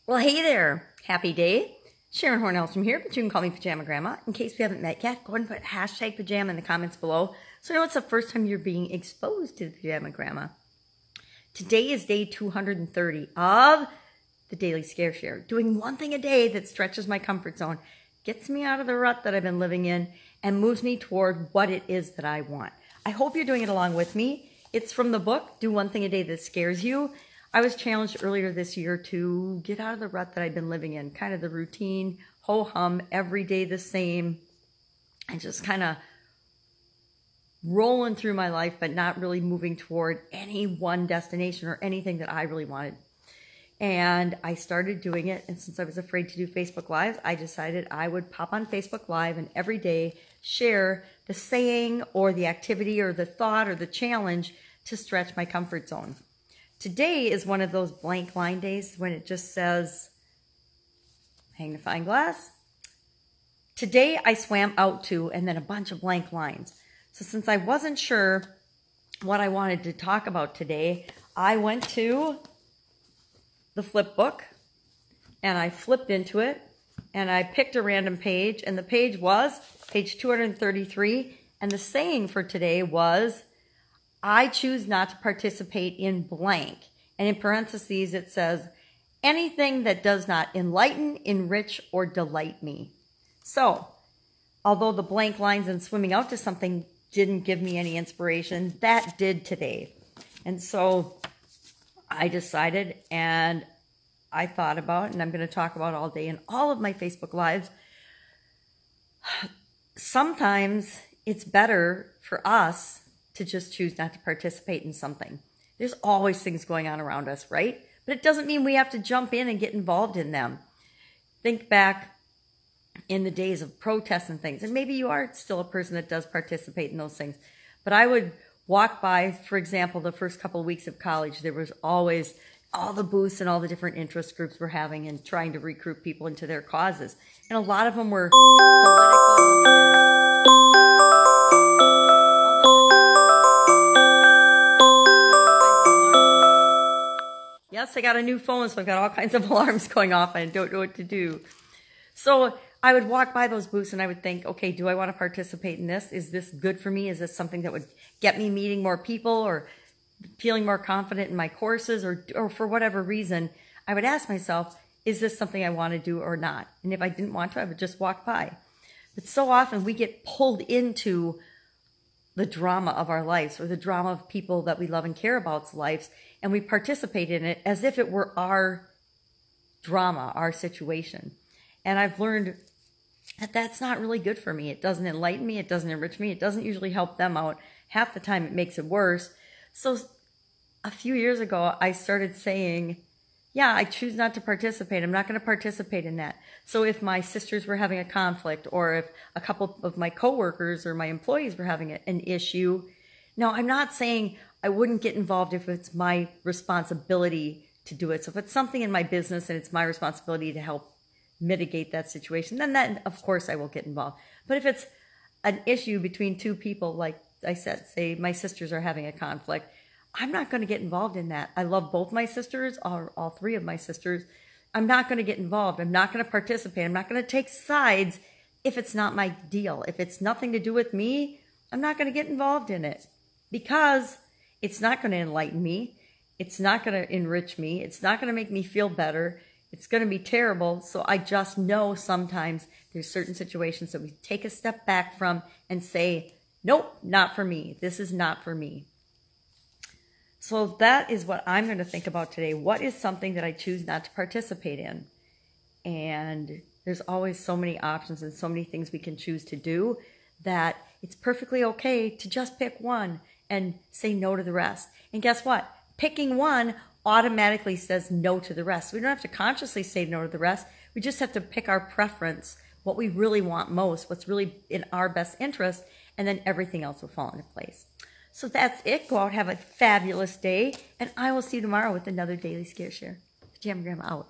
Well, hey there. Happy day. Sharon Horne-Ellstrom here, but you can call me Pajama Grandma. In case we haven't met yet, go ahead and put hashtag pajama in the comments below so I know it's the first time you're being exposed to the Pajama Grandma. Today is day 230 of the Daily Scare Share. Doing one thing a day that stretches my comfort zone, gets me out of the rut that I've been living in, and moves me toward what it is that I want. I hope you're doing it along with me. It's from the book, Do One Thing a Day That Scares You. I was challenged earlier this year to get out of the rut that I've been living in, kind of the routine, ho-hum, every day the same, and just kind of rolling through my life, but not really moving toward any one destination or anything that I really wanted. And I started doing it, and since I was afraid to do Facebook Live, I decided I would pop on Facebook Live and every day share the saying or the activity or the thought or the challenge to stretch my comfort zone. Today is one of those blank line days when it just says, magnifying glass. Today I swam out to, and then a bunch of blank lines. So since I wasn't sure what I wanted to talk about today, I went to the flip book and I flipped into it and I picked a random page, and the page was page 233. And the saying for today was, I choose not to participate in blank. And in parentheses, it says, anything that does not enlighten, enrich, or delight me. So, although the blank lines and swimming out to something didn't give me any inspiration, that did today. And so I decided, and I thought about, and I'm going to talk about all day in all of my Facebook Lives, sometimes it's better for us to just choose not to participate in something. There's always things going on around us, right? But it doesn't mean we have to jump in and get involved in them. Think back in the days of protests and things, and maybe you are still a person that does participate in those things. But I would walk by, for example, the first couple of weeks of college, there was always all the booths and all the different interest groups were having and trying to recruit people into their causes. And a lot of them were political. Yes, I got a new phone, so I've got all kinds of alarms going off and I don't know what to do. So I would walk by those booths and I would think, okay, do I want to participate in this? Is this good for me? Is this something that would get me meeting more people or feeling more confident in my courses, or for whatever reason? I would ask myself, is this something I want to do or not? And if I didn't want to, I would just walk by. But so often we get pulled into the drama of our lives, or the drama of people that we love and care about's lives, and we participate in it as if it were our drama, our situation. And I've learned that that's not really good for me. It doesn't enlighten me. It doesn't enrich me. It doesn't usually help them out. Half the time it makes it worse. So a few years ago, I started saying, yeah, I choose not to participate. I'm not going to participate in that. So if my sisters were having a conflict, or if a couple of my coworkers or my employees were having an issue, now I'm not saying I wouldn't get involved if it's my responsibility to do it. So if it's something in my business and it's my responsibility to help mitigate that situation, then of course I will get involved. But if it's an issue between two people, like I said, say my sisters are having a conflict, I'm not going to get involved in that. I love both my sisters, or all three of my sisters. I'm not going to get involved. I'm not going to participate. I'm not going to take sides if it's not my deal. If it's nothing to do with me, I'm not going to get involved in it, because it's not going to enlighten me. It's not going to enrich me. It's not going to make me feel better. It's going to be terrible. So I just know sometimes there's certain situations that we take a step back from and say, nope, not for me. This is not for me. So that is what I'm going to think about today. What is something that I choose not to participate in? And there's always so many options and so many things we can choose to do that it's perfectly okay to just pick one and say no to the rest. And guess what? Picking one automatically says no to the rest. We don't have to consciously say no to the rest. We just have to pick our preference, what we really want most, what's really in our best interest, and then everything else will fall into place. So that's it. Go out, have a fabulous day, and I will see you tomorrow with another Daily Scare Share. Pajama Grandma out.